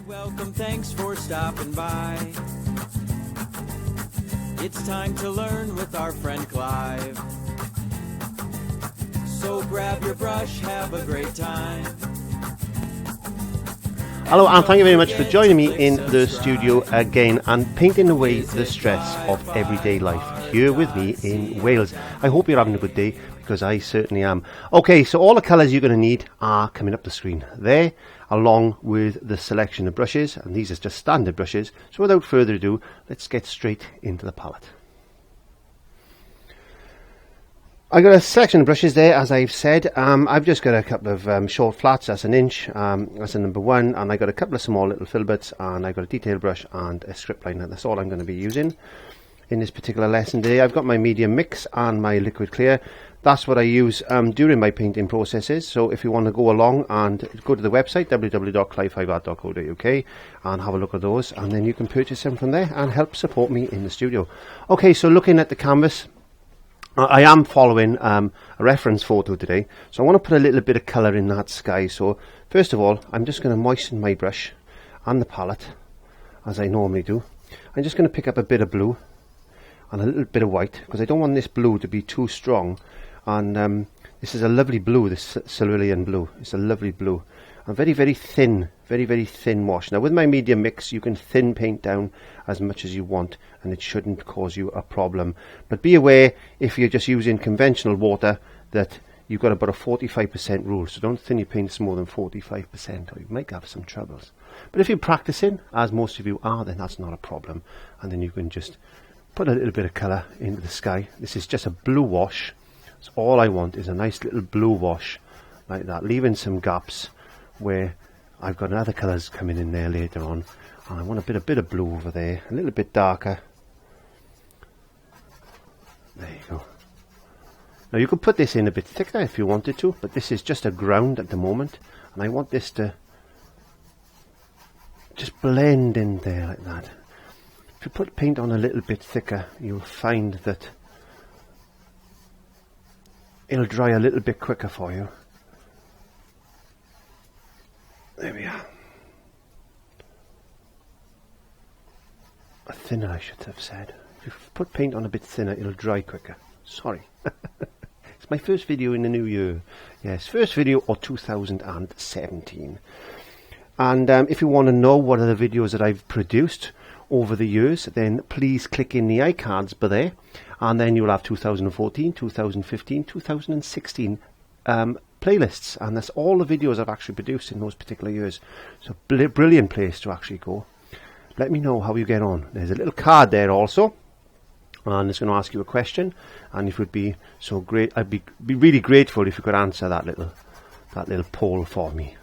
Welcome, thanks for stopping by. It's time to learn with our friend Clive. So grab your brush, have a great time. Hello, and thank you very much for joining me in the studio again and painting away the stress of everyday life here with me in Wales. I hope you're having a good day, because I certainly am. Okay, so all the colours you're going to need are coming up the screen there, along with the selection of brushes, and these are just standard brushes. So without further ado, let's get straight into the palette. I got a selection of brushes there, as I've said. I've just got a couple of short flats, that's an inch, that's a number 1, and I got a couple of small little filberts, and I got a detail brush and a script liner. That's all I'm going to be using in this particular lesson today. I've got my medium mix and my liquid clear. That's what I use during my painting processes. So if you want to go along and go to the website www.clive5art.co.uk and have a look at those, and then you can purchase them from there and help support me in the studio. Okay, so looking at the canvas, I am following a reference photo today, so I want to put a little bit of colour in that sky. So first of all, I'm just going to moisten my brush and the palette as I normally do. I'm just going to pick up a bit of blue and a little bit of white, because I don't want this blue to be too strong. And this is a lovely blue, this cerulean blue. It's a lovely blue, and very, very thin wash. Now with my medium mix, you can thin paint down as much as you want, and it shouldn't cause you a problem. But be aware, if you're just using conventional water, that you've got about a 45% rule. So don't thin your paints more than 45%, or you might have some troubles. But if you're practicing, as most of you are, then that's not a problem. And then you can just put a little bit of colour into the sky. This is just a blue wash. So all I want is a nice little blue wash like that, leaving some gaps where I've got other colours coming in there later on, and I want a bit of blue over there, a little bit darker. There you go. Now you could put this in a bit thicker if you wanted to, but this is just a ground at the moment, and I want this to just blend in there like that. If you put paint on a little bit thicker, you'll find that it'll dry a little bit quicker for you. There we are. A thinner, I should have said. If you put paint on a bit thinner, it'll dry quicker. Sorry. It's my first video in the new year. Yes, first video of 2017. And if you want to know what are the videos that I've produced over the years, then please click in the iCards there, and then you'll have 2014, 2015, 2016 playlists, and that's all the videos I've actually produced in those particular years. So brilliant place to actually go. Let me know how you get on. There's a little card there also, and it's going to ask you a question, and if it would be so great, I'd be really grateful if you could answer that little poll for me,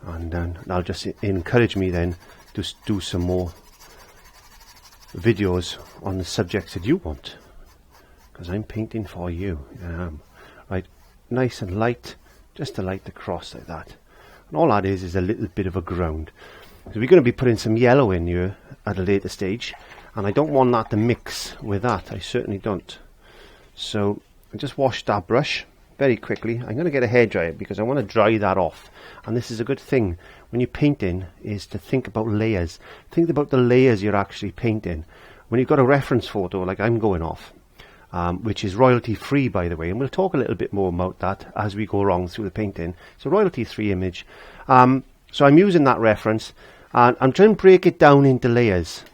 and that'll just encourage me then to do some more videos on the subjects that you want, because I'm painting for you. Right, nice and light, just a light across like that, and all that is a little bit of a ground. So we're going to be putting some yellow in here at a later stage, and I don't want that to mix with that. I certainly don't. So I just washed that brush very quickly. I'm going to get a hairdryer because I want to dry that off, and this is a good thing when you're painting, is to think about layers. Think about the layers you're actually painting. When you've got a reference photo like I'm going off, which is royalty free, by the way, and we'll talk a little bit more about that as we go along through the painting. It's a royalty free image, so I'm using that reference, and I'm trying to break it down into layers.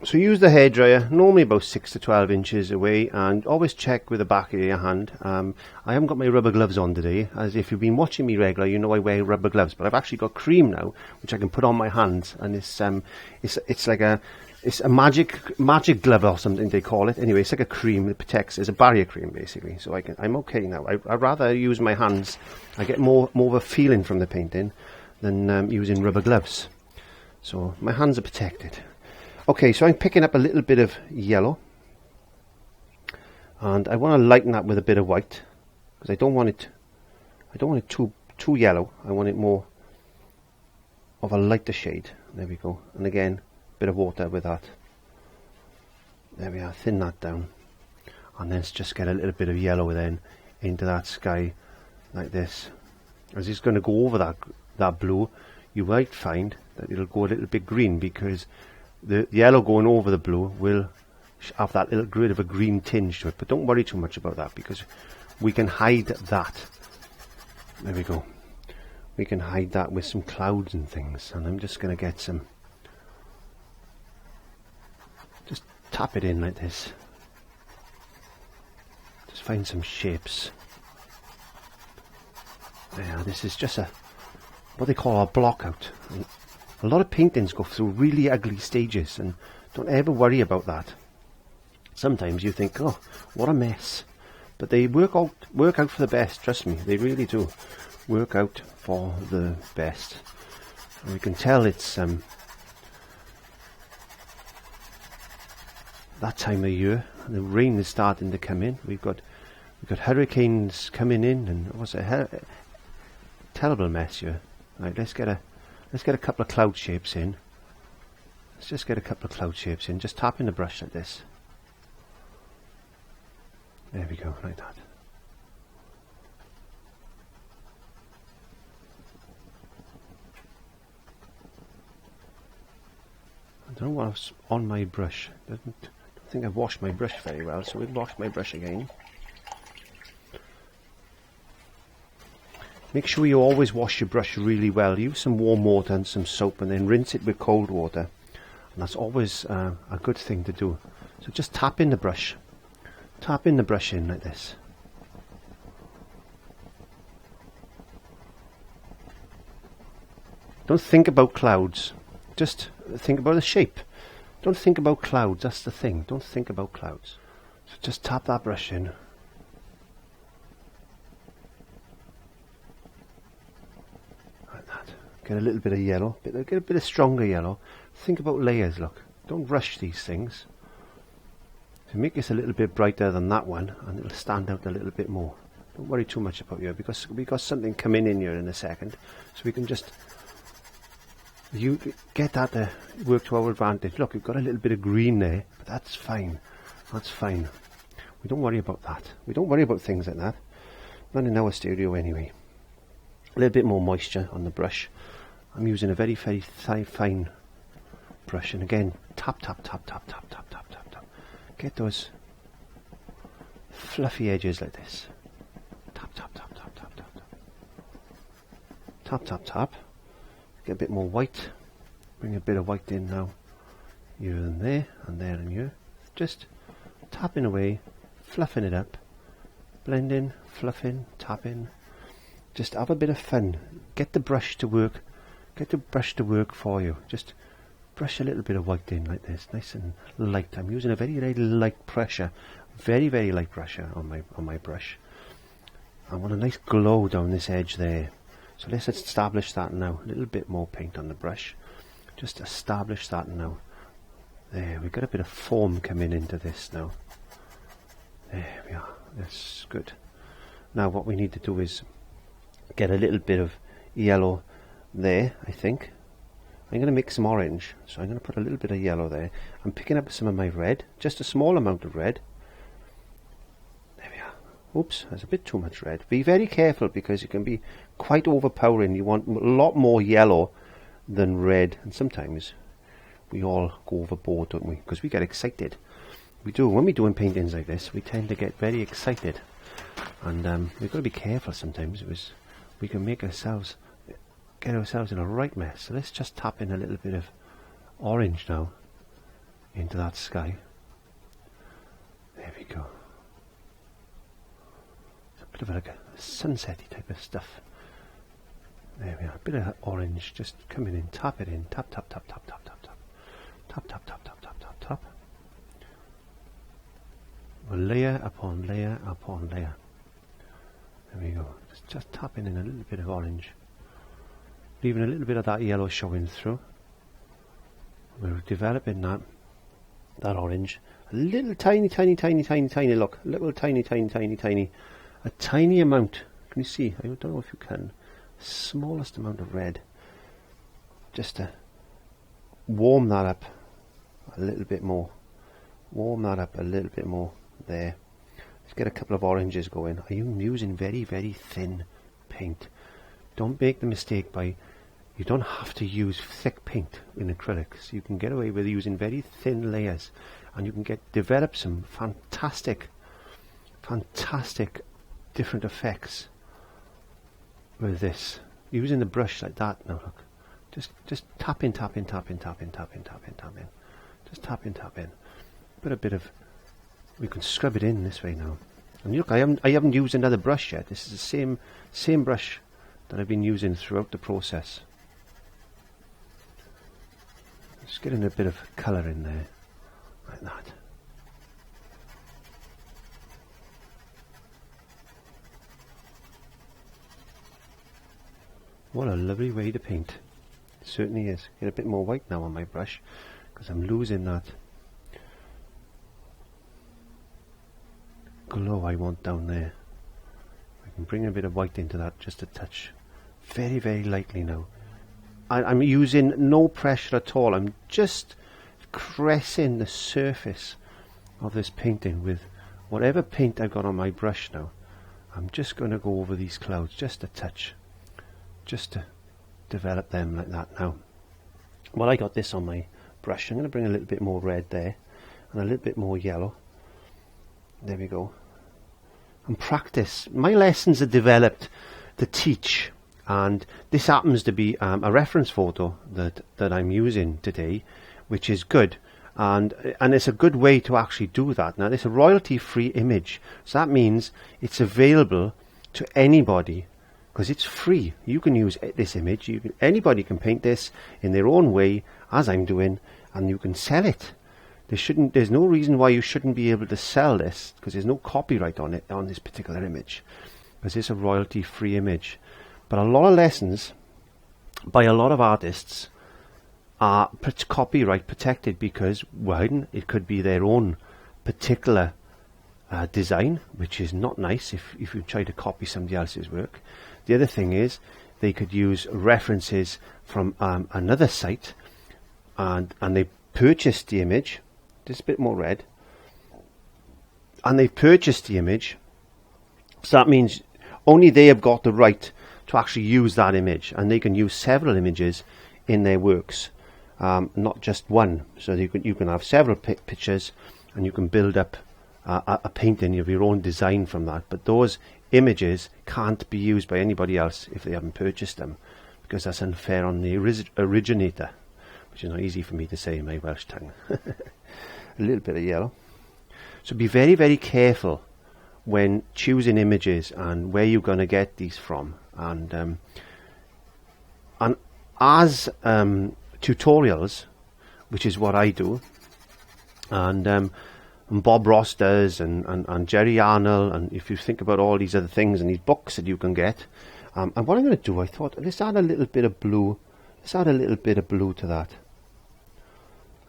So use the hairdryer, normally about 6 to 12 inches away, and always check with the back of your hand. I haven't got my rubber gloves on today, as if you've been watching me regular, you know I wear rubber gloves, but I've actually got cream now, which I can put on my hands, and it's like a magic glove or something they call it. Anyway, it's like a cream that protects. It's a barrier cream basically, so I'm okay now. I'd rather use my hands. I get more of a feeling from the painting than using rubber gloves. So my hands are protected. Okay, so I'm picking up a little bit of yellow, and I want to lighten that with a bit of white, because I don't want it too yellow. I want it more of a lighter shade. There we go. And again, a bit of water with that. There we are, thin that down, and then just get a little bit of yellow then into that sky like this. as it's going to go over that blue, you might find that it'll go a little bit green, because the yellow going over the blue will have that little bit of a green tinge to it. But don't worry too much about that, because we can hide that. There we go. We can hide that with some clouds and things. And I'm just going to get some, just tap it in like this. Just find some shapes. Yeah, this is just what they call a block out. And a lot of paintings go through really ugly stages, and don't ever worry about that. Sometimes you think, oh, what a mess. But they work out for the best, trust me, they really do work out for the best. And we can tell it's that time of year, and the rain is starting to come in. We've got hurricanes coming in, and it was a terrible mess here. Right, let's get a couple of cloud shapes in. Let's just get a couple of cloud shapes in, just tapping the brush like this. There we go, like that. I don't know what's on my brush. I don't think I've washed my brush very well, so we'll wash my brush again. Make sure you always wash your brush really well. Use some warm water and some soap, and then rinse it with cold water. And that's always a good thing to do. So just tap in the brush. Tap in the brush in like this. Don't think about clouds. Just think about the shape. Don't think about clouds. That's the thing. Don't think about clouds. So just tap that brush in. Like that. Get a little bit of yellow. Get a bit of stronger yellow. Think about layers, look. Don't rush these things. To make this a little bit brighter than that one, and it'll stand out a little bit more. Don't worry too much about you, because we got something coming in here in a second. So we can just get that to work to our advantage. Look, we've got a little bit of green there, but that's fine. That's fine. We don't worry about that. We don't worry about things like that. Not in our studio anyway. A little bit more moisture on the brush. I'm using a very, very fine brush, and again, tap, tap, tap, tap, tap, tap, tap, tap, tap. Get those fluffy edges like this. Tap, tap, tap, tap, tap, tap, tap. Tap, tap, tap. Get a bit more white. Bring a bit of white in now. Here and there and here. Just tapping away, fluffing it up. Blending, fluffing, tapping. Just have a bit of fun. Get the brush to work. Get the brush to work for you. Just brush a little bit of white in like this, nice and light. I'm using a very, very light pressure, very, very light pressure on my brush. I want a nice glow down this edge there. So let's establish that now. A little bit more paint on the brush. Just establish that now. There, we've got a bit of foam coming into this now. There we are. That's good. Now what we need to do is get a little bit of yellow there, I think. I'm going to mix some orange, so I'm going to put a little bit of yellow there. I'm picking up some of my red, just a small amount of red. There we are. Oops, there's a bit too much red. Be very careful, because it can be quite overpowering. You want a lot more yellow than red, and sometimes we all go overboard, don't we? Because we get excited. We do. When we're doing paintings like this, we tend to get very excited, and we've got to be careful sometimes, because we can make ourselves get ourselves in a right mess. So let's just tap in a little bit of orange now into that sky. There we go. It's a bit of like a sunsetty type of stuff. There we are. A bit of orange just coming in. Tap it in. Tap, tap, tap, tap, tap, tap, tap. Tap, tap, tap, tap, tap, tap, tap. Well, layer upon layer upon layer. There we go. Just tapping in a little bit of orange. Leaving a little bit of that yellow showing through. We're developing that orange. A little tiny look. A little tiny. A tiny amount. Can you see? I don't know if you can. Smallest amount of red. Just to warm that up a little bit more. Warm that up a little bit more. There. Let's get a couple of oranges going. I'm using very, very thin paint. don't make the mistake by, you don't have to use thick paint in acrylics. You can get away with using very thin layers, and you can develop some fantastic different effects with this. Using the brush like that now, look. Just tap in. Just tap in. Put a bit of, we can scrub it in this way now. And look, I haven't used another brush yet. This is the same brush that I've been using throughout the process. Just getting a bit of colour in there, like that. What a lovely way to paint. It certainly is. Get a bit more white now on my brush, because I'm losing that glow I want down there. I can bring a bit of white into that, just a touch. Very, very lightly now. I'm using no pressure at all. I'm just caressing the surface of this painting with whatever paint I've got on my brush now. I'm just going to go over these clouds, just a touch, just to develop them like that now. Well, I got this on my brush. I'm going to bring a little bit more red there and a little bit more yellow. There we go. And practice. My lessons are developed to teach, and this happens to be a reference photo that I'm using today, which is good, and it's a good way to actually do that. Now, it's a royalty-free image, so that means it's available to anybody because it's free. You can use this image. Anybody can paint this in their own way, as I'm doing, and you can sell it. There's no reason why you shouldn't be able to sell this, because there's no copyright on it, on this particular image, because it's a royalty-free image. But a lot of lessons by a lot of artists are copyright protected because, one, it could be their own particular design, which is not nice if you try to copy somebody else's work. The other thing is they could use references from another site, and they purchased the image. Just a bit more red, and they've purchased the image, so that means only they have got the right to actually use that image, and they can use several images in their works, not just one. So you can have several pictures, and you can build up a painting of your own design from that. But those images can't be used by anybody else if they haven't purchased them, because that's unfair on the originator, which is not easy for me to say in my Welsh tongue. A little bit of yellow. So be very, very careful when choosing images and where you're going to get these from. And as tutorials, which is what I do, and Bob Ross does, and Jerry Arnold, and if you think about all these other things and these books that you can get, and what I'm going to do, I thought, let's add a little bit of blue. Let's add a little bit of blue to that.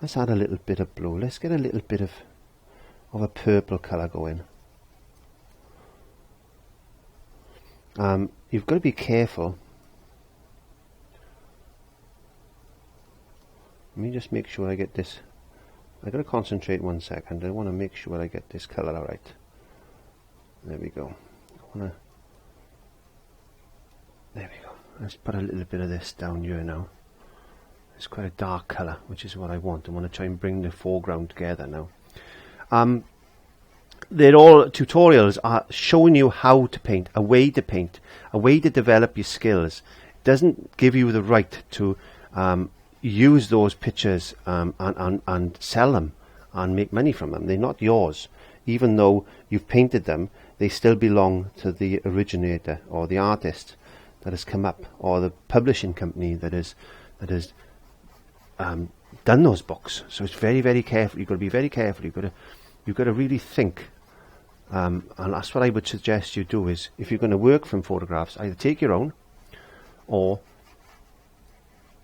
Let's add a little bit of blue. Let's get a little bit of a purple colour going. You've got to be careful. Let me just make sure I get this. I've got to concentrate 1 second. I want to make sure I get this colour all right. There we go. There we go. Let's put a little bit of this down here now. It's quite a dark colour, which is what I want. I want to try and bring the foreground together now. They're all tutorials are showing you how to paint, a way to develop your skills. It doesn't give you the right to use those pictures and sell them and make money from them. They're not yours. Even though you've painted them, they still belong to the originator or the artist that has come up, or the publishing company that has done those books. So it's very, very careful. You've got to be very careful. You've got to really think. And that's what I would suggest you do, is if you're going to work from photographs, either take your own or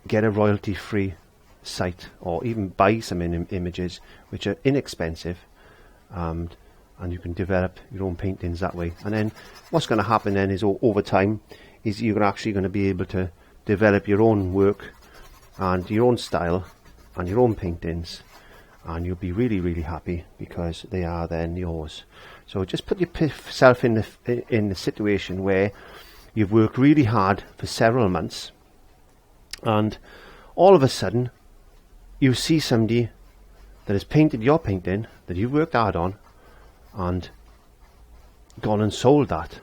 get a royalty-free site, or even buy some images which are inexpensive, and you can develop your own paintings that way. And then what's going to happen then is over time is you're actually going to be able to develop your own work and your own style and your own paintings, and you'll be really, really happy because they are then yours. So just put yourself in the situation where you've worked really hard for several months, and all of a sudden you see somebody that has painted your painting that you've worked hard on and gone and sold that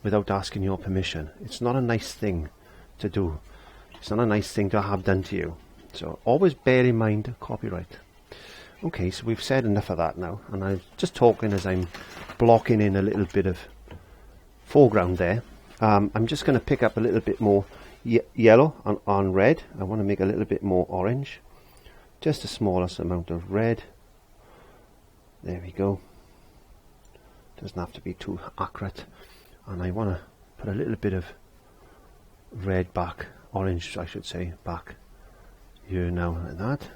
without asking your permission. It's not a nice thing to do. It's not a nice thing to have done to you. So always bear in mind copyright. Okay, so we've said enough of that now, and I'm just talking as I'm blocking in a little bit of foreground there. I'm just going to pick up a little bit more yellow on red. I want to make a little bit more orange. Just the smallest amount of red. There we go. Doesn't have to be too accurate. And I want to put a little bit of red back, orange I should say, back here now, like that.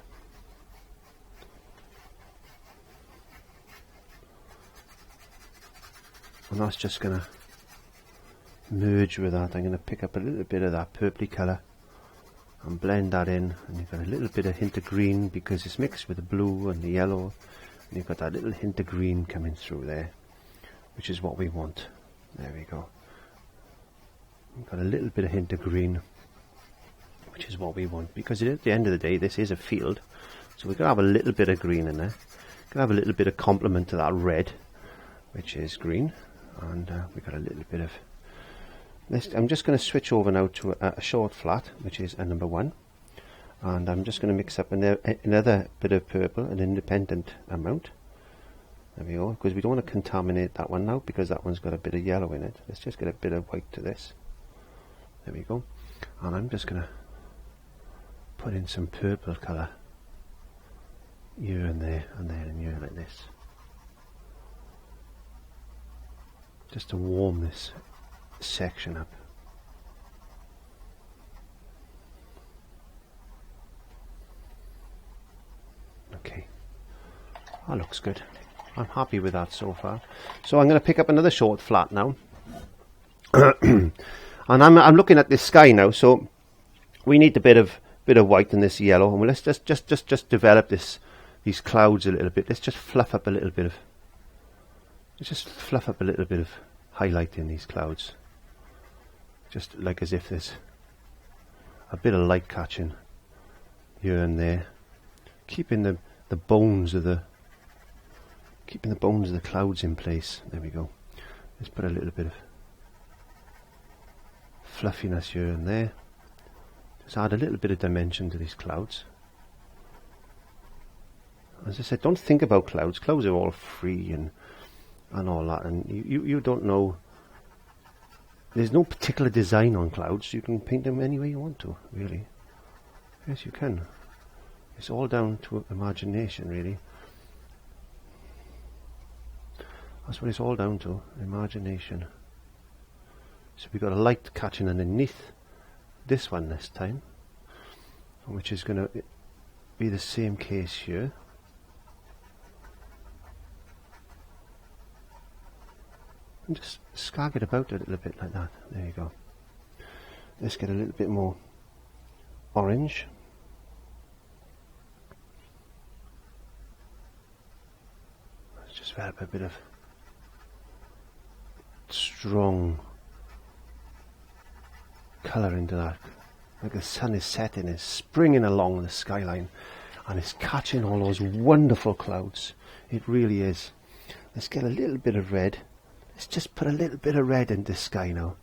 And that's just going to merge with that. I'm going to pick up a little bit of that purpley colour and blend that in, and you've got a little bit of hint of green because it's mixed with the blue and the yellow, and you've got that little hint of green coming through there, which is what we want. There we go. We've got a little bit of hint of green, which is what we want, because at the end of the day this is a field, so we're going to have a little bit of green in there. Going to have a little bit of complement to that red, which is green, and we've got a little bit of this. I'm just going to switch over now to a short flat, which is a number 1, and I'm just going to mix up another bit of purple, an independent amount. There we go, because we don't want to contaminate that one now, because that one's got a bit of yellow in it. Let's just get a bit of white to this. There we go. And I'm just going to put in some purple colour here and there and there and here, like this, just to warm this section up. Okay, that looks good. I'm happy with that so far. So I'm going to pick up another short flat now. And I'm looking at this sky now, so we need a bit of white in this yellow, and let's just develop these clouds a little bit. Let's just fluff up a little bit of highlight in these clouds, just like as if there's a bit of light catching here and there, keeping the bones of the clouds in place. There we go. Let's put a little bit of fluffiness here and there. Just add a little bit of dimension to these clouds. As I said, don't think about clouds. Clouds are all free and all that, and you don't know. There's no particular design on clouds. You can paint them any way you want to, really. Yes, you can. It's all down to imagination, really. That's what it's all down to, imagination. So we've got a light catching underneath this one this time, which is going to be the same case here. And just scag it about a little bit like that. There you go. Let's get a little bit more orange. Let's just develop a bit of strong colour into that. Like the sun is setting, it's springing along the skyline, and it's catching all those wonderful clouds. It really is. Let's get a little bit of red. Let's just put a little bit of red in the sky now.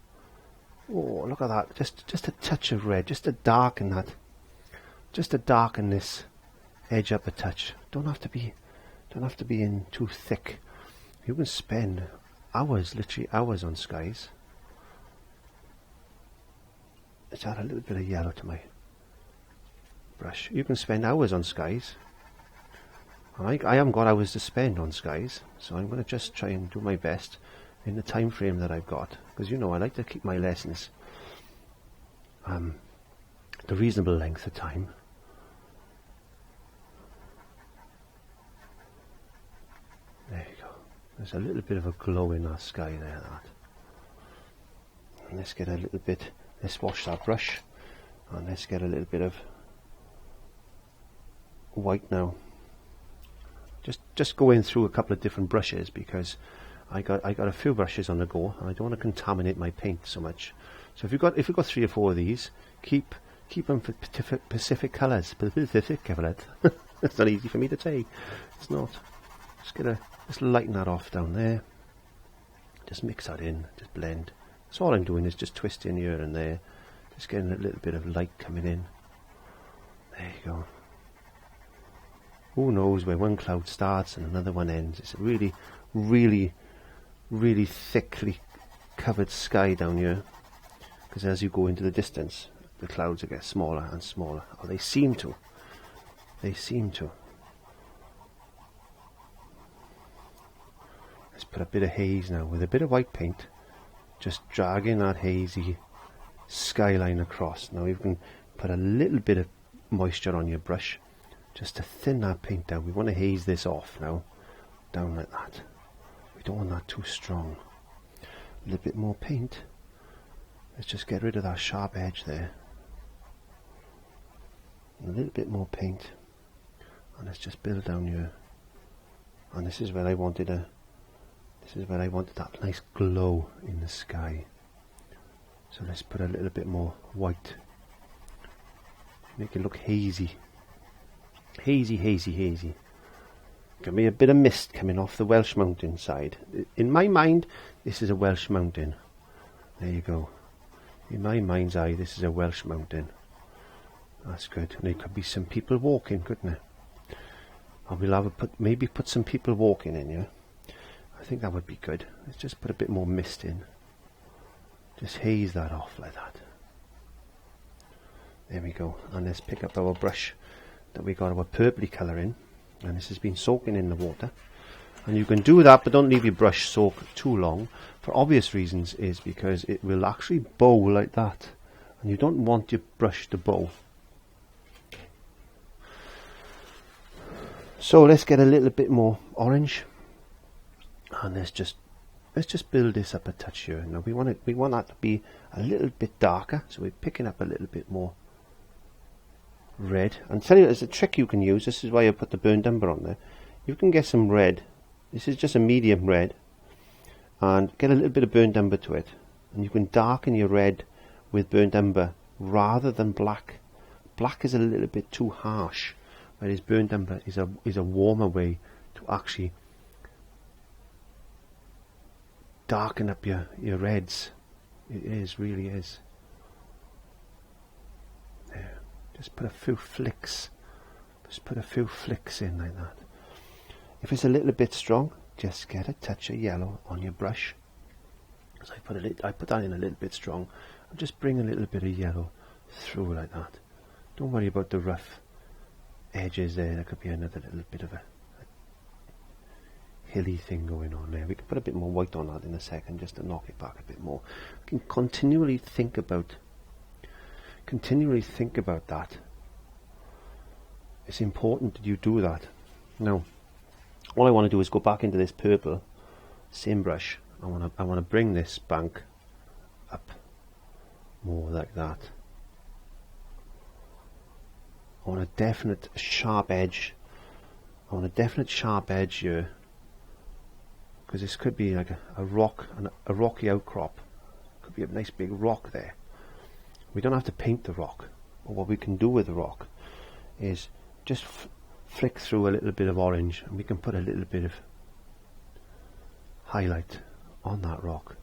Oh, look at that. Just a touch of red, just to darken that. Just to darken this edge up a touch. Don't have to be in too thick. You can spend hours, literally hours on skies. Let's add a little bit of yellow to my brush. You can spend hours on skies. I haven't got hours to spend on skies, so I'm going to just try and do my best in the time frame that I've got, because you know I like to keep my lessons the reasonable length of time. There you go. There's a little bit of a glow in that sky there. And let's get a little bit. Let's wash that brush, and let's get a little bit of white now. Just going through a couple of different brushes, because I got a few brushes on the go, and I don't want to contaminate my paint so much. So if you've got 3 or 4 of these, keep them for specific colours. Specific colours. It's not easy for me to say. It's not. Just lighten that off down there. Just mix that in. Just blend. So all I'm doing is just twisting here and there, just getting a little bit of light coming in. There you go. Who knows where one cloud starts and another one ends? It's a really, really, really thickly covered sky down here, because as you go into the distance, the clouds will get smaller and smaller. Or they seem to. They seem to. Let's put a bit of haze now with a bit of white paint, just dragging that hazy skyline across. Now you can put a little bit of moisture on your brush just to thin that paint down. We want to haze this off now, down like that. We don't want that too strong. A little bit more paint. Let's just get rid of that sharp edge there. And a little bit more paint, and let's just build down here. And this is where I wanted that nice glow in the sky. So let's put a little bit more white. Make it look hazy. Hazy, hazy, hazy. Give me a bit of mist coming off the Welsh mountain side. In my mind, this is a Welsh mountain. There you go. In my mind's eye, this is a Welsh mountain. That's good. And there could be some people walking, couldn't it? Or we'll have maybe put some people walking in here. I think that would be good. Let's just put a bit more mist in. Just haze that off like that. There we go. And let's pick up our brush that we got our purpley colour in. And this has been soaking in the water. And you can do that, but don't leave your brush soak too long. For obvious reasons, is because it will actually bow like that. And you don't want your brush to bow. So let's get a little bit more orange. And let's just build this up a touch here. Now we want that to be a little bit darker, so we're picking up a little bit more red. And tell you, there's a trick you can use. This is why I put the burnt umber on there. You can get some red. This is just a medium red, and get a little bit of burnt umber to it, and you can darken your red with burnt umber rather than black. Black is a little bit too harsh, whereas burnt umber is a warmer way to actually darken up your reds. It is, really is. There. Just put a few flicks. Just put a few flicks in like that. If it's a little bit strong, just get a touch of yellow on your brush. So I put that in a little bit strong, and just bring a little bit of yellow through like that. Don't worry about the rough edges there. There could be another little bit of a hilly thing going on there. We can put a bit more white on that in a second, just to knock it back a bit more. You can continually think about that. It's important that you do that. Now, all I want to do is go back into this purple, same brush. I want to bring this bank up more like that. I want a definite sharp edge. I want a definite sharp edge here, because this could be like a rock, a rocky outcrop. Could be a nice big rock there. We don't have to paint the rock, but what we can do with the rock is just flick through a little bit of orange, and we can put a little bit of highlight on that rock,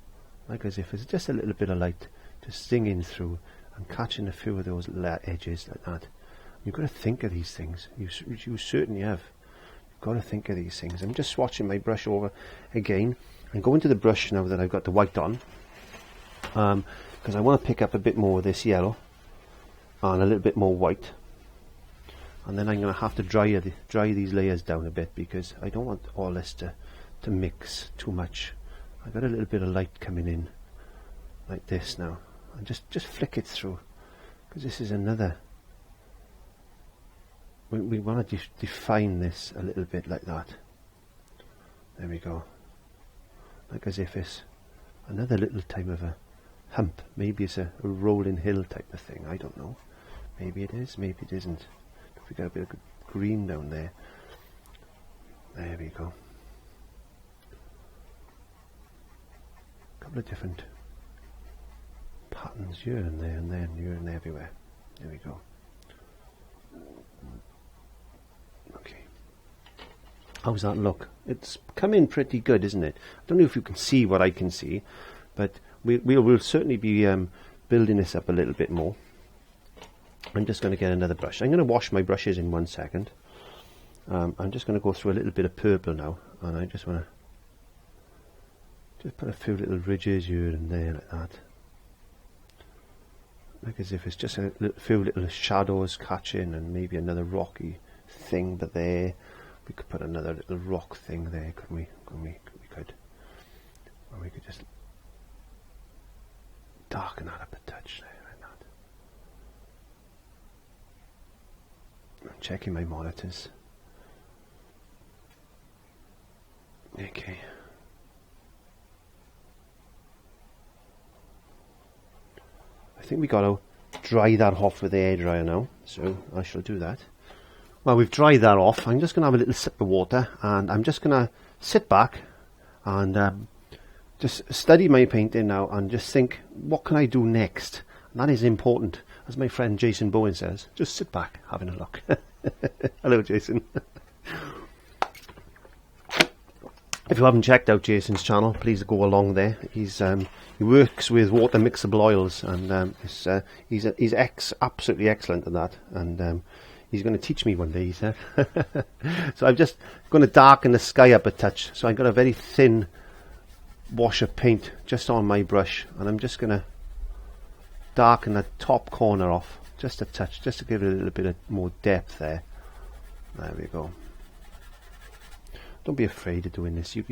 like as if it's just a little bit of light just singing through and catching a few of those edges like that. You've got to think of these things. You certainly have. You've got to think of these things. I'm just swatching my brush over again and go into the brush now that I've got the white on, because I want to pick up a bit more of this yellow and a little bit more white. And then I'm going to have to dry these layers down a bit, because I don't want all this to mix too much. I've got a little bit of light coming in like this now, and just flick it through, because this is another. We want to define this a little bit like that. There we go. Like as if it's another little type of a hump. Maybe it's a rolling hill type of thing. I don't know. Maybe it is. Maybe it isn't. We got a bit of green down there. There we go. couple of different patterns here and there and then here and everywhere. There we go. Okay. How's that look? It's come in pretty good, isn't it? I don't know if you can see what I can see, but we'll certainly be building this up a little bit more. I'm just going to get another brush. I'm going to wash my brushes in 1 second. I'm just going to go through a little bit of purple now, and I just want to just put a few little ridges here and there like that. Like as if it's just a few little shadows catching, and maybe another rocky thing, but there we could put another little rock thing there, couldn't we? We could. Or we could just darken that up a touch there, like that. I'm checking my monitors. Okay. I think we got to dry that off with the hairdryer now, so I shall do that. Well, we've dried that off. I'm just going to have a little sip of water, and I'm just going to sit back and just study my painting now and just think, what can I do next? And that is important. As my friend Jason Bowen says, just sit back, having a look. Hello, Jason. If you haven't checked out Jason's channel, please go along there. He's he works with water mixable oils, and he's absolutely excellent at that. And he's going to teach me one day, he said. So I'm just going to darken the sky up a touch. So I've got a very thin wash of paint just on my brush, and I'm just going to darken the top corner off just a touch, just to give it a little bit of more depth there. There we go. Don't be afraid of doing this. You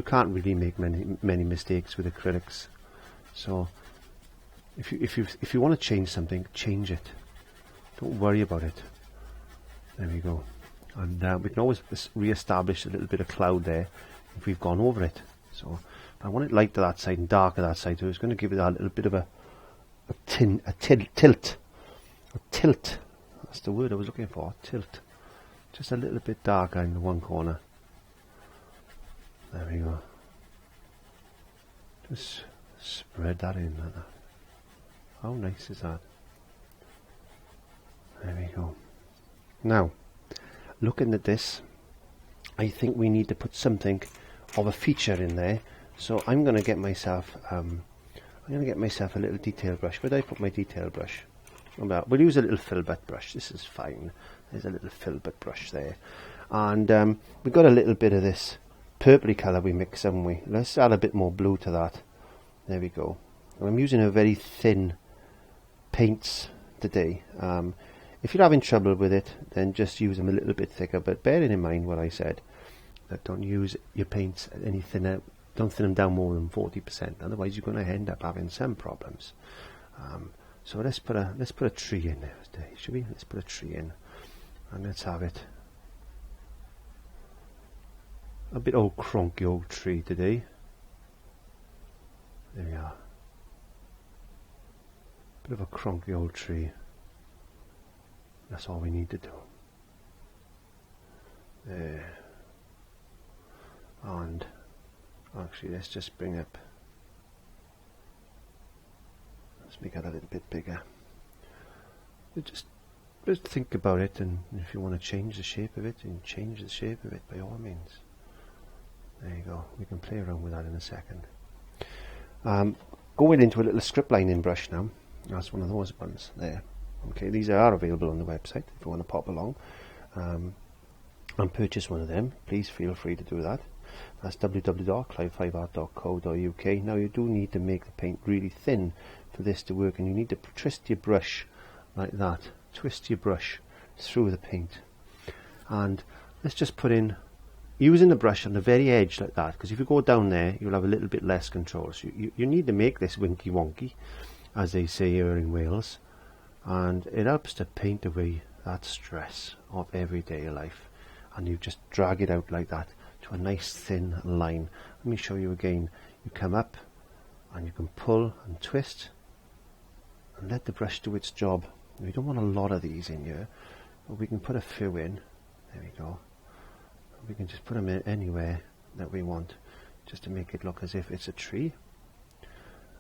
can't really make many mistakes with acrylics. So if you want to change something, change it. Don't worry about it. There we go. And we can always re-establish a little bit of cloud there if we've gone over it. So I want it light to that side and dark to that side. So it's going to give it a little bit of a tilt. That's the word I was looking for. Tilt. Just a little bit darker in the one corner. There we go. Just spread that in like that. How nice is that? There we go. Now, looking at this, I think we need to put something of a feature in there. So I'm going to get myself a little detail brush. Where did I put my detail brush? We'll use a little filbert brush. This is fine. There's a little filbert brush there, and we've got a little bit of this purpley colour we mix, haven't we? Let's add a bit more blue to that. There we go. And I'm using a very thin paints today. If you're having trouble with it, then just use them a little bit thicker, but bearing in mind what I said, that don't use your paints any thinner, don't thin them down more than 40%, otherwise you're going to end up having some problems. So let's put a tree in there today, shall we? Let's put a tree in, and let's have it a bit old cronky old tree today. There we are. Bit of a cronky old tree. That's all we need to do. There. And actually let's just bring up, let's make it a little bit bigger. Just think about it, and if you want to change the shape of it, and change the shape of it by all means. There you go. We can play around with that in a second. Going into a little script lining brush now. That's one of those ones there. Okay, these are available on the website if you want to pop along and purchase one of them. Please feel free to do that. That's www.clive5art.co.uk. Now you do need to make the paint really thin for this to work, and you need to twist your brush like that. Twist your brush through the paint, and let's just put in, using the brush on the very edge like that, because if you go down there you'll have a little bit less control. So you need to make this winky wonky, as they say here in Wales, and it helps to paint away that stress of everyday life, and you just drag it out like that to a nice thin line. Let me show you again. You come up and you can pull and twist and let the brush do its job. We don't want a lot of these in here, but we can put a few in. There we go. We can just put them in anywhere that we want, just to make it look as if it's a tree.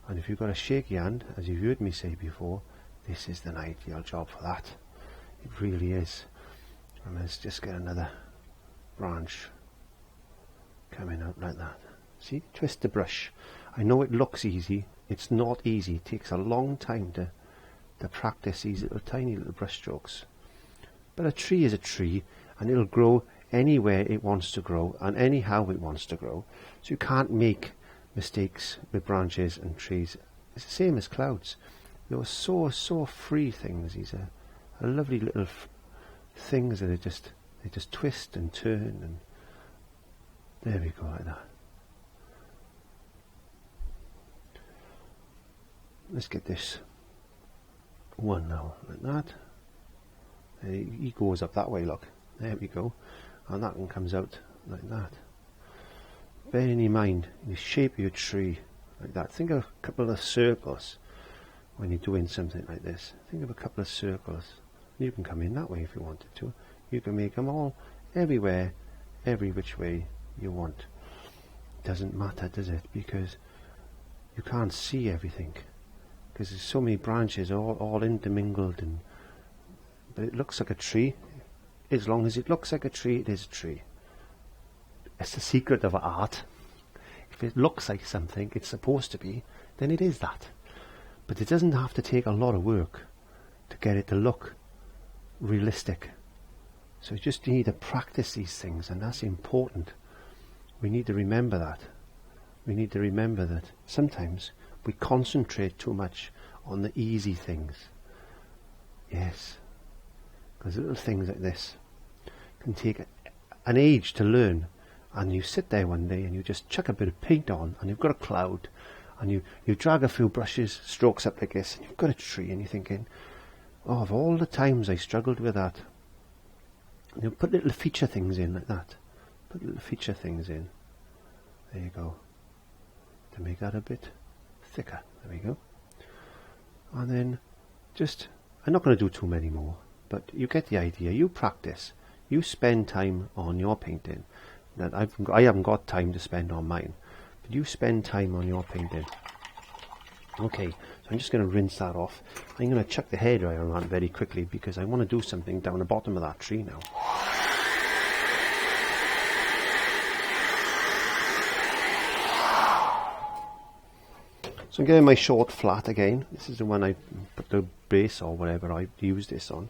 And if you've got a shaky hand, as you've heard me say before, this is the ideal job for that. It really is. And let's just get another branch coming out like that. See, twist the brush. I know it looks easy, it's not easy. It takes a long time to practice these little tiny little brush strokes. But a tree is a tree, and it'll grow anywhere it wants to grow and anyhow it wants to grow. So you can't make mistakes with branches and trees. It's the same as clouds. They're so free things. These are lovely little things that they just twist and turn, and there we go, like that. Let's get this one now, like that. He goes up that way, look. There we go. And that one comes out like that. Bearing in mind the shape of your tree, like that. Think of a couple of circles when you're doing something like this. Think of a couple of circles. You can come in that way if you wanted to. You can make them all everywhere, every which way you want. Doesn't matter, does it? Because you can't see everything. Because there's so many branches all intermingled, but it looks like a tree. As long as it looks like a tree, it is a tree. It's the secret of art. If it looks like something it's supposed to be, then it is that. But it doesn't have to take a lot of work to get it to look realistic. So you just need to practice these things, and that's important. We need to remember that. We need to remember that sometimes we concentrate too much on the easy things. Yes, because little things like this can take an age to learn, and you sit there one day and you just chuck a bit of paint on and you've got a cloud, and you drag a few brushes, strokes up like this, and you've got a tree, and you're thinking, oh, of all the times I struggled with that. And you put little feature things in like that. Put little feature things in. There you go. To make that a bit thicker. There we go. And then just, I'm not going to do too many more, but you get the idea. You practice. You spend time on your painting. That I haven't got time to spend on mine, but you spend time on your painting. Okay, so I'm just going to rinse that off. I'm going to chuck the hairdryer around very quickly because I want to do something down the bottom of that tree now. So I'm getting my short flat again. This is the one I put the base or whatever I used this on.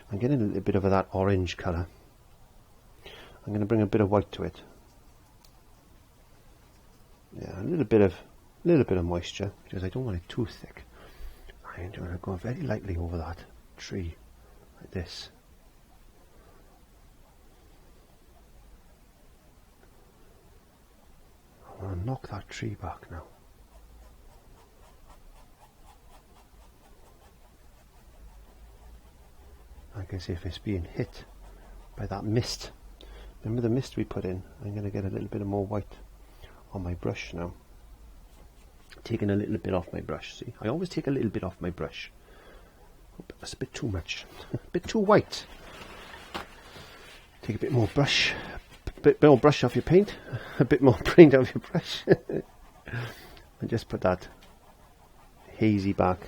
I'm getting a little bit of that orange colour. I'm going to bring a bit of white to it. Yeah, a little bit of moisture because I don't want it too thick. I'm going to go very lightly over that tree like this. I want to knock that tree back now. Like as if it's being hit by that mist. Remember the mist we put in? I'm going to get a little bit more white on my brush now. Taking a little bit off my brush. See, I always take a little bit off my brush. Oh, that's a bit too much. A bit too white. Take a bit more brush. A bit more brush off your paint. A bit more paint off your brush. And just put that hazy back,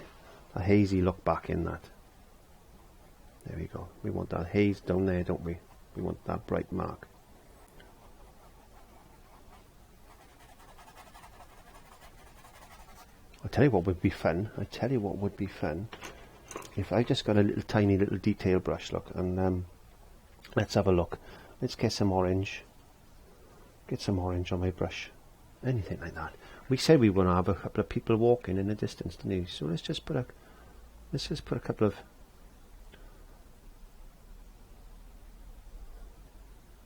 a hazy look back in that. There we go. We want that haze down there, don't we? We want that bright mark. I'll tell you what would be fun. I tell you what would be fun. If I just got a little tiny little detail brush, look, and let's have a look. Let's get some orange. Get some orange on my brush. Anything like that. We said we want to have a couple of people walking in the distance, didn't we? So let's just put a couple of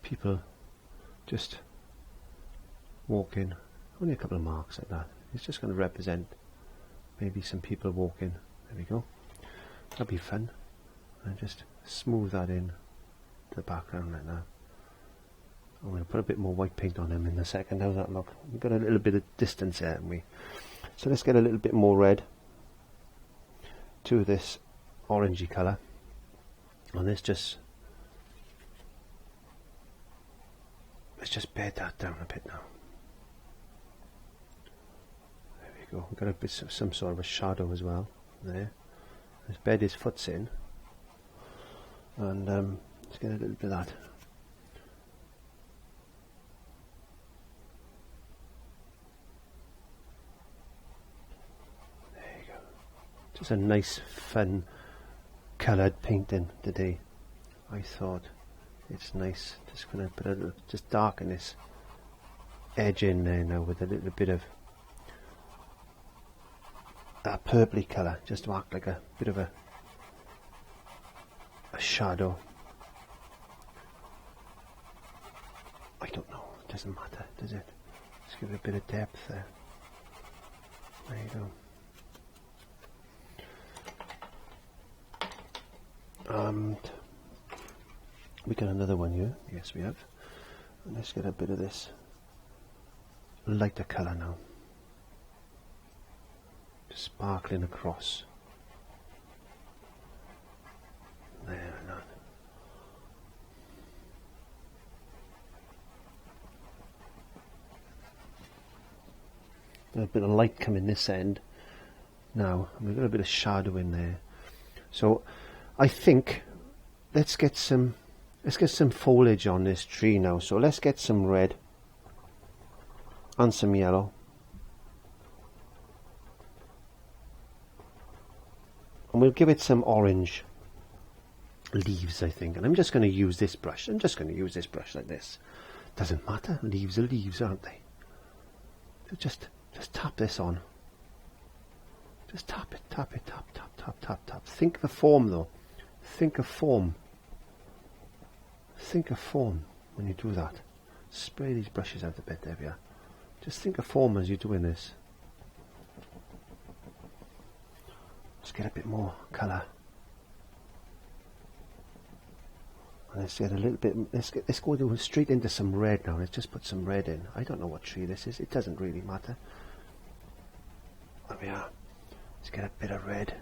people just walking, only a couple of marks like that. It's just going to represent maybe some people walking. There we go. That'll be fun. And just smooth that in to the background like that. I'm going to put a bit more white paint on him in a second. How's that look? We've got a little bit of distance here, haven't we? So let's get a little bit more red to this orangey colour, and let's just bed that down a bit now. There we go. We've got a bit of some sort of a shadow as well there. Let's bed his foot's in, and let's get a little bit of that. There you go. Just a nice, fun, coloured painting today. I thought it's nice. Just gonna put a little, just darken this edge in there now with a little bit of that purpley colour, just to act like a bit of a shadow. I don't know, it doesn't matter, does it? Just give it a bit of depth there. There you go. And we got another one here. Yes, we have. And let's get a bit of this lighter colour now. Just sparkling across. There and that. A bit of light coming this end now, and we've got a bit of shadow in there. So I think let's get some foliage on this tree now. So let's get some red and some yellow. And we'll give it some orange leaves, I think. And I'm just going to use this brush. I'm just going to use this brush like this. Doesn't matter. Leaves are leaves, aren't they? So just tap this on. Just tap it, tap, tap, tap, tap. Think of a form though. Think of form. Think of form when you do that. Spray these brushes out a bit, there we are. Just think of form as you're doing this. Let's get a bit more colour. And let's get a little bit, let's go straight into some red now. Let's just put some red in. I don't know what tree this is, it doesn't really matter. There we are. Let's get a bit of red.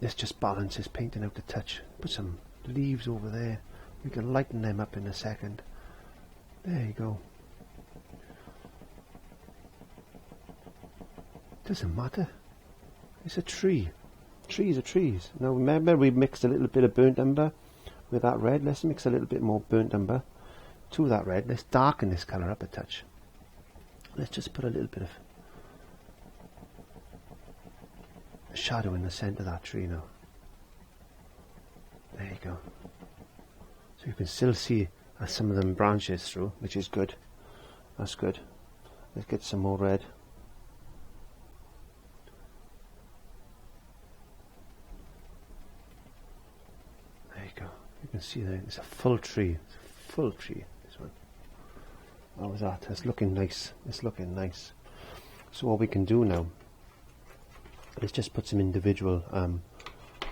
Let's just balance this painting out a touch. Put some leaves over there. We can lighten them up in a second. There you go. Doesn't matter. It's a tree. Trees are trees. Now remember we mixed a little bit of burnt umber with that red. Let's mix a little bit more burnt umber to that red. Let's darken this colour up a touch. Let's just put a little bit of shadow in the centre of that tree now. There you go. So you can still see some of them branches through, which is good. That's good. Let's get some more red. There you go. You can see there, it's a full tree. It's a full tree, this one. How was that? It's looking nice. It's looking nice. So what we can do now, let's just put some individual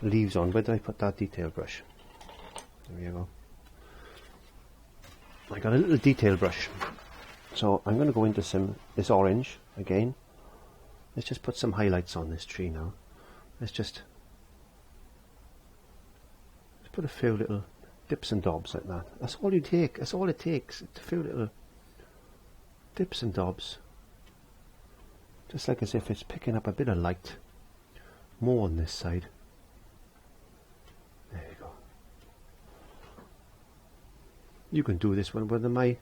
leaves on. Where did I put that detail brush? There we go. I got a little detail brush. So I'm going to go into this orange again. Let's just put some highlights on this tree now. Let's put a few little dips and dobs like that. That's all you take. That's all it takes. It's a few little dips and dobs. Just like as if it's picking up a bit of light. More on this side. There you go. You can do this one with my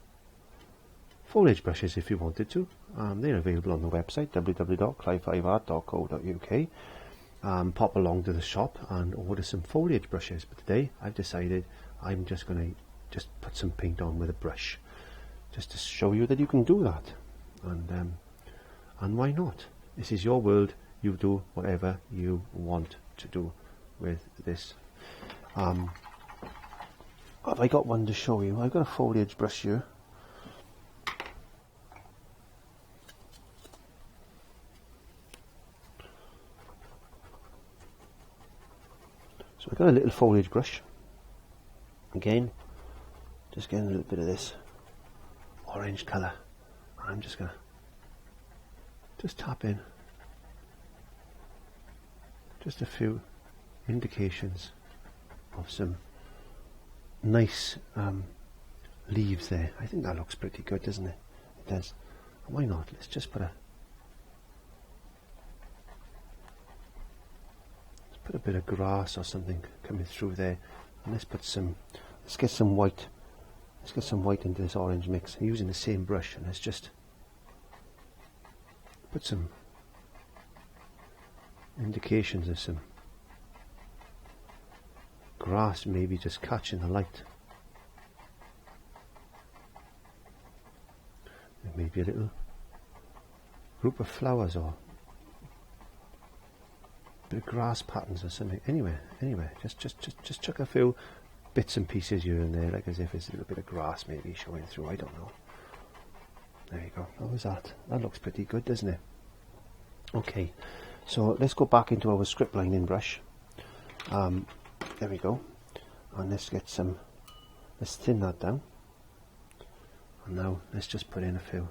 foliage brushes if you wanted to. They're available on the website www.clive5art.co.uk. Pop along to the shop and order some foliage brushes. But today I've decided I'm just going to put some paint on with a brush, just to show you that you can do that. And why not? This is your world. You do whatever you want to do with this. Have I got one to show you? I've got a foliage brush here. So I've got a little foliage brush. Again, just getting a little bit of this orange colour. I'm just going to just tap in just a few indications of some nice leaves there. I think that looks pretty good, doesn't it? It does. Why not? Let's just put a bit of grass or something coming through there, and let's get some white. Let's get some white into this orange mix. I'm using the same brush, and let's just put some indications of some grass maybe just catching the light. Maybe a little group of flowers or a bit of grass patterns or something. Anyway, just chuck a few bits and pieces here and there, like as if it's a little bit of grass maybe showing through. I don't know. There you go. How was that? That looks pretty good, doesn't it? Okay, so let's go back into our script lining brush. There we go. And let's thin that down. And now let's just put in a few.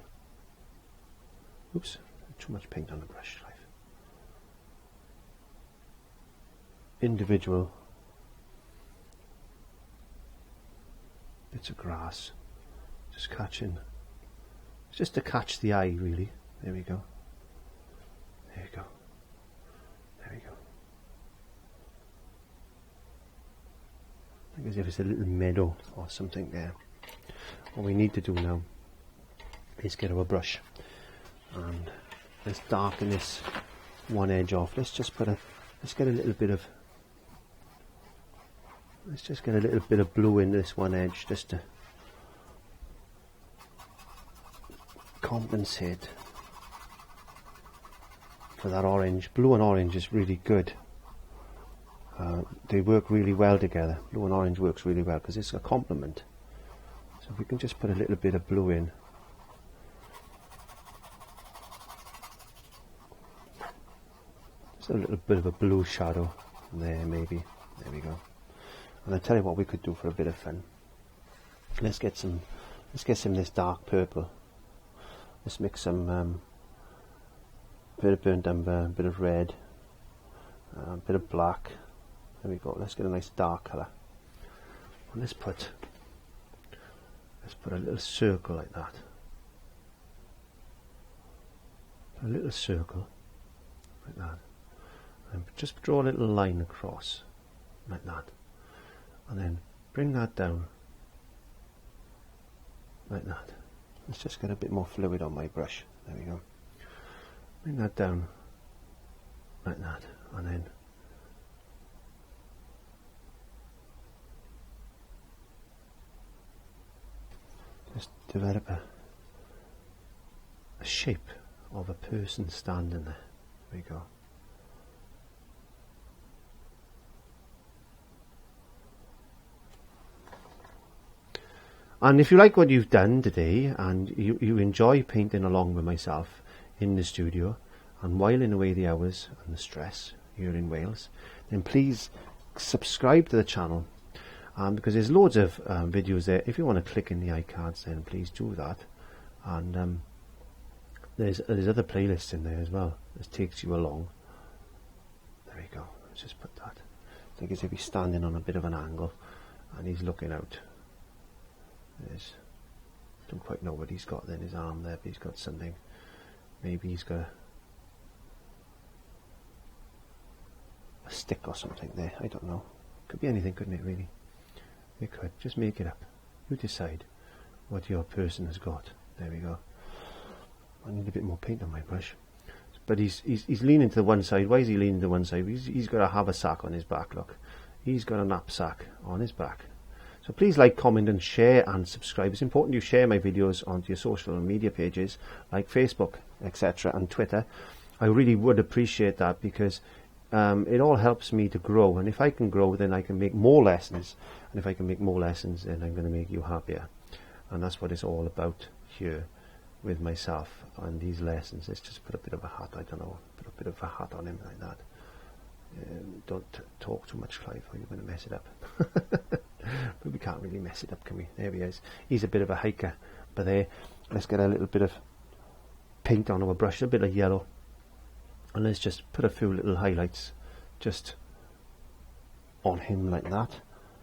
Oops, too much paint on the brush. Individual bits of grass, just catching, just to catch the eye really. There we go. There you go. There we go. Like as if it's a little meadow or something there. What we need to do now is get our brush and let's darken this one edge off. Let's get a little bit of blue in this one edge just to compensate for that orange. Blue and orange is really good. They work really well together. Blue and orange works really well because it's a complement. So if we can just put a little bit of blue in. Just a little bit of a blue shadow there maybe. There we go. And I'll tell you what we could do for a bit of fun. Let's get some of this dark purple. Let's mix some bit of burnt umber, a bit of red, a bit of black. There we go. Let's get a nice dark colour. And let's put a little circle like that. A little circle like that. And just draw a little line across like that. And then bring that down like that. Let's just get a bit more fluid on my brush. There we go. Bring that down like that, and then just develop a shape of a person standing there. There we go. And if you like what you've done today and you enjoy painting along with myself in the studio and whiling away the hours and the stress here in Wales, then please subscribe to the channel, because there's loads of videos there. If you want to click in the iCards, then please do that. And there's other playlists in there as well that takes you along. There we go. Let's just put that. It's like as if he's standing on a bit of an angle and he's looking out. Don't quite know what he's got in his arm there, but he's got something. Maybe he's got a stick or something there. I don't know. Could be anything, couldn't it, really? It could. Just make it up. You decide what your person has got. There we go. I need a bit more paint on my brush. But he's leaning to the one side. Why is he leaning to one side? He's got a haversack on his back, look. He's got a knapsack on his back. So please like, comment and share and subscribe. It's important you share my videos onto your social media pages like Facebook, etc. and Twitter. I really would appreciate that, because it all helps me to grow, and if I can grow, then I can make more lessons, and if I can make more lessons, then I'm going to make you happier. And that's what it's all about here with myself and these lessons. Let's just put a bit of a hat, I don't know, put a bit of a hat on him like that. Don't talk too much, Clive, or you're going to mess it up. But we can't really mess it up, can we? There he is. He's a bit of a hiker. But there, let's get a little bit of paint on our brush, a bit of yellow, and let's just put a few little highlights just on him like that,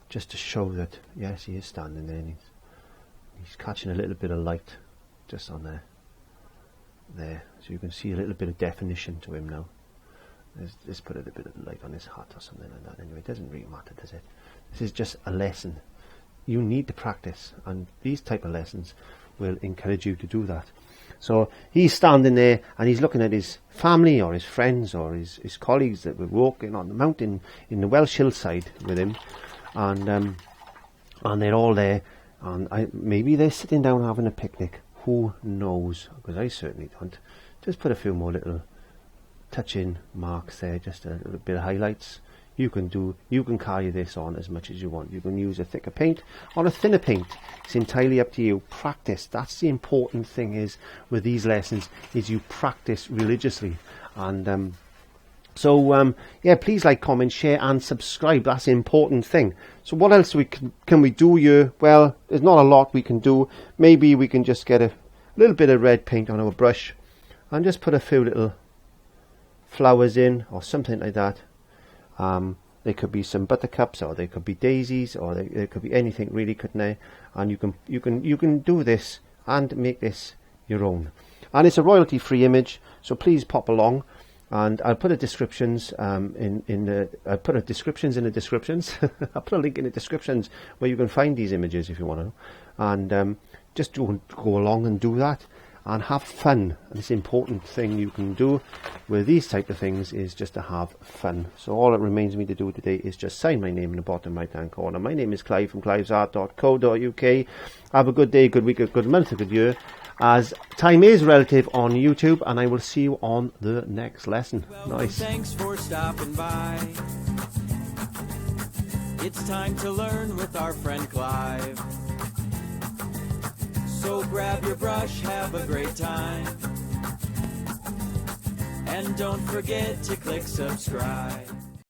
just to show that yes, he is standing there and he's catching a little bit of light just on there. there, so you can see a little bit of definition to him now. Let's put a little bit of light on his hat or something like that. Anyway, it doesn't really matter, does it? This is just a lesson. You need to practice, and these type of lessons will encourage you to do that. So he's standing there and he's looking at his family or his friends or his colleagues that were walking on the mountain in the Welsh Hillside with him, and they're all there, and maybe they're sitting down having a picnic. Who knows? Because I certainly don't. Just put a few more little touch-in marks there, just a little bit of highlights. You can carry this on as much as you want. You can use a thicker paint or a thinner paint. It's entirely up to you. Practice. That's the important thing is with these lessons, is you practice religiously. And yeah, please like, comment, share and subscribe. That's the important thing. So what else can we do here? Well, there's not a lot we can do. Maybe we can just get a little bit of red paint on our brush and just put a few little flowers in or something like that. There could be some buttercups, or there could be daisies, or there could be anything really, couldn't there? And you can do this and make this your own. And it's a royalty-free image, so please pop along. And I'll put a descriptions in the descriptions. I'll put a link in the descriptions where you can find these images if you want to. And just go along and do that. And have fun. And this important thing you can do with these type of things is just to have fun. So all it remains me to do today is just sign my name in the bottom right hand corner. My name is Clive from clivesart.co.uk. Have a good day, good week, a good month, a good year, as time is relative on YouTube, and I will see you on the next lesson. Nice. Thanks for stopping by. It's time to learn with our friend Clive. So grab your brush, have a great time, and don't forget to click subscribe.